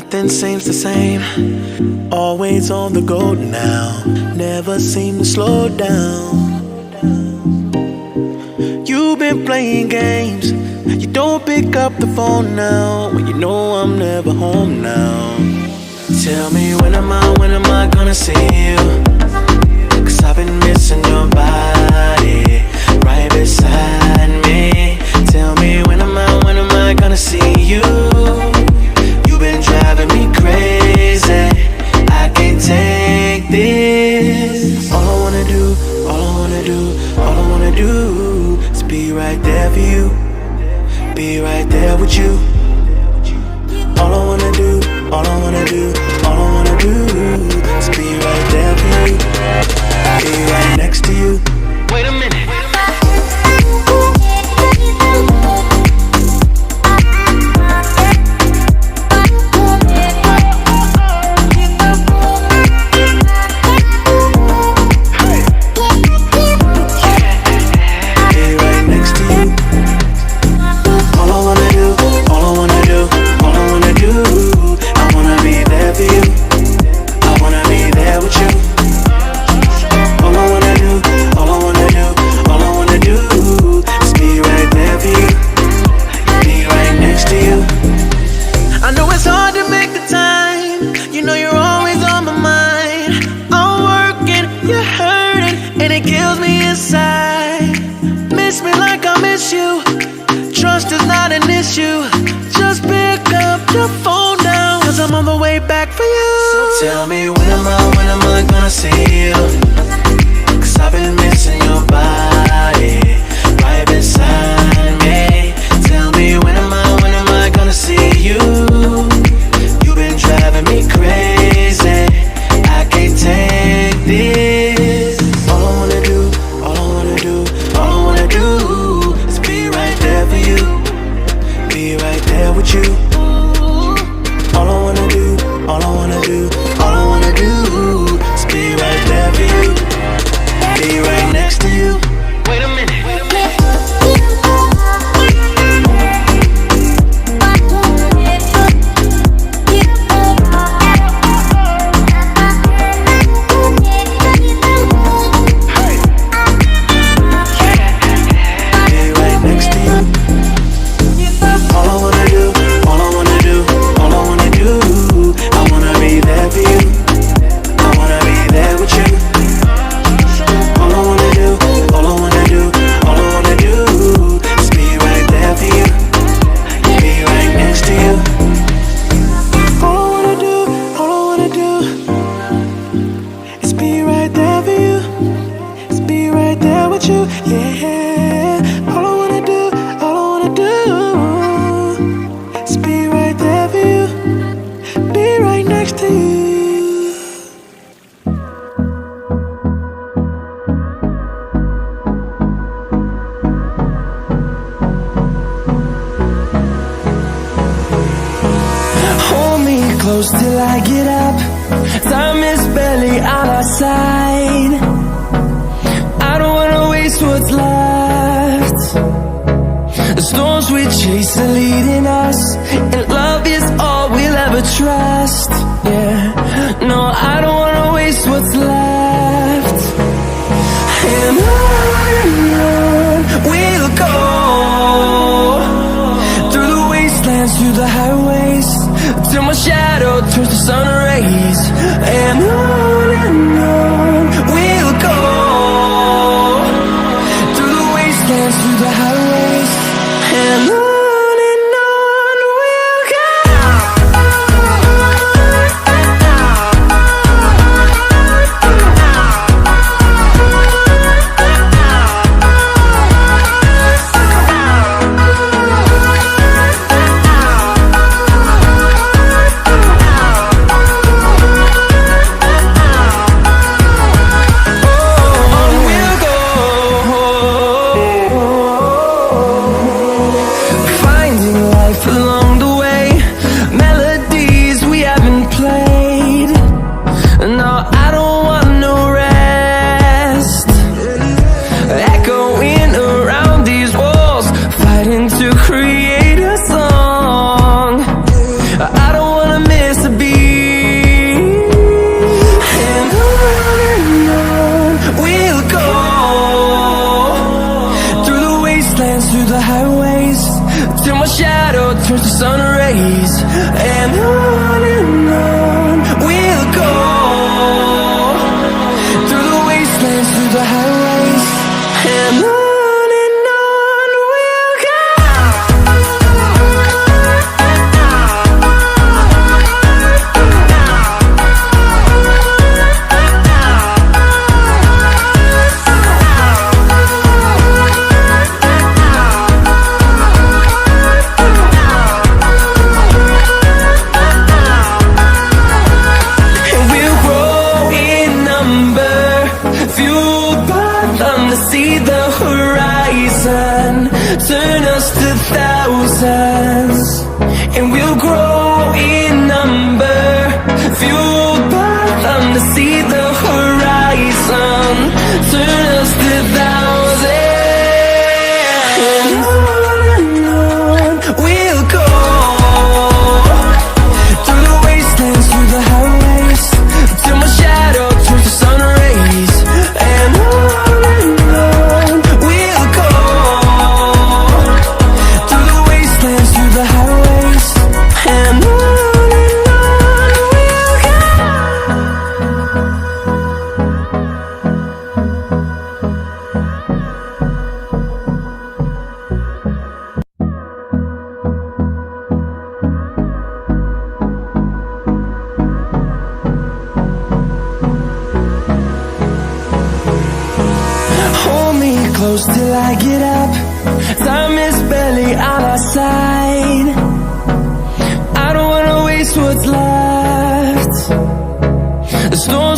Nothing seems the same. Always on the go now. Never seem to slow down. You've been playing games. You don't pick up the phone now when you know I'm never home now. Tell me when am I gonna see you? 'Cause I've been missing your body right beside me. Tell me when am I gonna see you? You've been driving me crazy. I can't take this. All I wanna do is be right there for you. Be right there with you. All I wanna do is be right there for you. Be right next to you. Wait a minute. Tell me when am I gonna see you? 'Cause I've been missing your body right beside me. Tell me when am I gonna see you? You've been driving me crazy. I can't take this. All I wanna do is be right there for you. Be right there with you. All I wanna do is be right there for you. Be right next to you. Wait a minute. Till I get up, time is barely on our side. I don't wanna waste what's left. The storms we chase are leading us, and love is all we'll ever trust. Yeah, no, I don't wanna waste what's left. And on we'll go, through the wastelands, through the highways, till my shadow turns to sun rays. And on we'll go, through the wastelands, through the highways. And on we'll go. through the highways, and on we'll go. Turn us to thousands, and we'll grow in number, fueled by them to see the horizon. Turn us to thousands, and on we'll go. Through the wastelands, through the highways, till my shadow turns to sun rays, and on we'll go. Close till I get up. Time is barely on our side. I don't wanna waste what's left. The storms